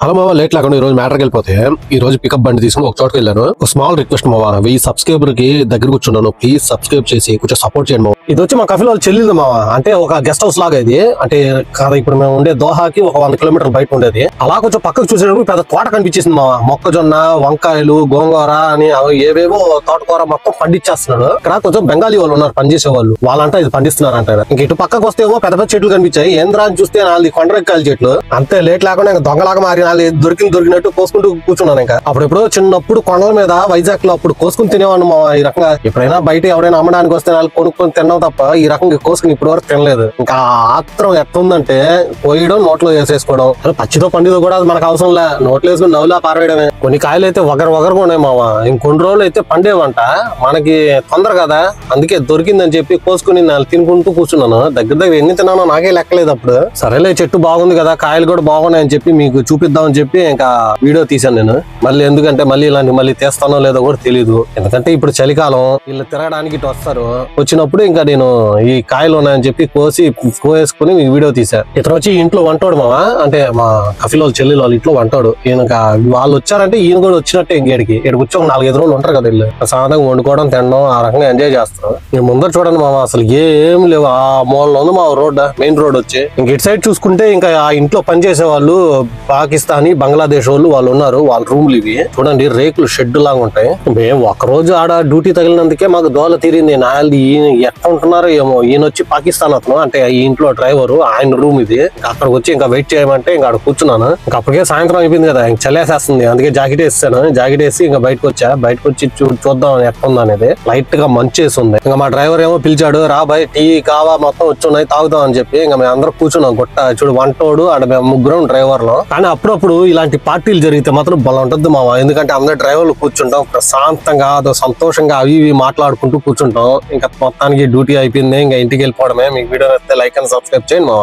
Hello మావా, late లేకుండా ఈ రోజు మ్యాటర్కి వెళ్ళిపోతే ఈ రోజు పికప్ బండి తీసుకుని ఒక చోటుకి వెళ్ళాను. ఒక స్మాల్ రిక్వెస్ట్ మావా, 1000 సబ్స్క్రైబర్ కి దగ్గర కూర్చున్నాను. ప్లీజ్ సబ్స్క్రైబ్ చేసి కొంచెం సపోర్ట్ చేయండి మావా. ఇది వచ్చి మా కఫీలో చెల్లింది మావా. అంటే ఒక గెస్ట్ హౌస్ లాగా ఇది. అంటే కాదు, ఇప్పుడు మేము ఉండే దోహాకి ఒక 100 కిలోమీటర్ల బయట ఉండేది. అలా కొంచెం పక్కకు చూసేటప్పుడు పెద్ద తోట కనిపించేసింది మావా. మొక్కజొన్న, వంకాయలు, గోంగూర అని ఏవేవో తోటకూర మొత్తం పండించేస్తున్నాడు. ఇక్కడ కొంచెం బెంగాలీ వాళ్ళు ఉన్నారు పనిచేసే వాళ్ళు. వాళ్ళంతా ఇది పండిస్తున్నారంట. ఇంక ఇటు పక్కకు వస్తే ఏవో పెద్ద పెద్ద చెట్లు కనిపించాయి. ఏంద్రా అని చూస్తే 4 కొండరెక్కాయల చెట్లు. అంతే, లేట్ లేకుండా ఇంకా దొంగలాగా మారి దొరికినట్టు కోసుకుంటూ కూర్చున్నాను. ఇంకా అప్పుడెప్పుడు చిన్నప్పుడు కొండల మీద వైజాగ్ లో అప్పుడు కోసుకుని తినేవాడు మా. ఈ రకంగా ఎప్పుడైనా బయట ఎవరైనా అమ్మడానికి వస్తే వాళ్ళు కొనుక్కొని తినడం తప్ప ఈ రకంగా కోసుకుని ఇప్పటి వరకు తినలేదు. ఇంకా ఆత్రం ఎట్లుందంటే పోయడం, నోట్లో వేసేసుకోవడం. పచ్చితో పండితో కూడా మనకు అవసరం లే, నోట్లో వేసుకుని నవ్వులా పారవేయడమే. కొన్ని కాయలు అయితే వగరగా ఉన్నాయి మావా. ఇంకొన్ని రోజులు అయితే పండేవంట. మనకి తొందర కదా, అందుకే దొరికిందని చెప్పి కోసుకుని తినుకుంటూ కూర్చున్నాను. దగ్గర ఎన్ని తిన్నానో నాకే లెక్కలేదు అప్పుడు. సరేలే, చెట్టు బాగుంది కదా, కాయలు కూడా బాగున్నాయని చెప్పి మీకు చూపిద్దామని చెప్పి ఇంకా వీడియో తీసాను నేను. మళ్ళీ ఎందుకంటే మళ్ళీ తీస్తానో లేదో కూడా తెలియదు. ఎందుకంటే ఇప్పుడు చలికాలం, వీళ్ళు తిరగడానికి ఇటు వస్తారు. వచ్చినప్పుడు ఇంకా నేను ఈ కాయలు ఉన్నాయని చెప్పి కోసుకుని వీడియో తీసా. ఇతను వచ్చి ఇంట్లో వంటాడు మావా. అంటే మా కఫీలో చెల్లి వాళ్ళ ఇంట్లో వంటాడు. ఈయన వాళ్ళు వచ్చారంటే ఈయన కూడా వచ్చినట్టే. ఇంకేడికి వచ్చి ఒక 4-5 రోజులు ఉంటారు కదా వీళ్ళు. సాధారణంగా వండుకోవడం, తినడం, ఆ రకంగా ఎంజాయ్ చేస్తారు. నేను ముందర చూడండి మావా, అసలు ఏం లేవు. ఆ మూలలో ఉంది మా రోడ్, మెయిన్ రోడ్ వచ్చి. ఇంక ఇటు సైడ్ చూసుకుంటే ఇంకా ఆ ఇంట్లో పనిచేసే వాళ్ళు పాకిస్తానీ, బంగ్లాదేశ్ వాళ్ళు ఉన్నారు. వాళ్ళ రూమ్లు ఇవి చూడండి, రేకులు షెడ్ లాగా ఉంటాయి. మేము ఒకరోజు ఆడ డ్యూటీ తగిలినందుకే మాకు దోల తీరింది. ఈయన ఎట్లా ఉంటున్నారో ఏమో. ఈయన వచ్చి పాకిస్తాన్ అతను, అంటే ఈ ఇంట్లో డ్రైవరు, ఆయన రూమ్ ఇది. అక్కడికి వచ్చి ఇంకా వెయిట్ చేయమంటే ఇంకా అక్కడ కూర్చున్నాను. ఇంకా అప్పటికే సాయంత్రం అయిపోయింది కదా, ఇంక చలేసేస్తుంది. అందుకే జాకెట్ వేసాను. జాకెట్ వేసి ఇంకా బయటకు వచ్చి చూద్దాం ఎట్లా ఉంది అనేది. లైట్ గా మంచేస్తుంది. ఇంకా మా డ్రైవర్ ఏమో పిలిచాడు, రా బాయ్ టీ కావా మొత్తం వచ్చున్నాయి తాగుదాం అని చెప్పి. ఇంకా మేము అందరం కూర్చున్నాం. గుట్ట చూడు, వంటోడు ఆడ మేము ముగ్గురం డ్రైవర్లు. కానీ అప్పుడప్పుడు ఇలాంటి పార్టీలు జరిగితే మాత్రం బలం ఉంటుంది మావా. ఎందుకంటే అందరు డ్రైవర్లు కూర్చుంటాం ప్రశాంతంగా, సంతోషంగా అవి ఇవి మాట్లాడుకుంటూ కూర్చుంటాం. ఇంకా మొత్తానికి డ్యూటీ అయిపోయింది, ఇంకా ఇంటికి వెళ్ళిపోవడమే. మీకు వీడియో నచ్చితే లైక్ అండ్ సబ్స్క్రైబ్ చేయండి మావా.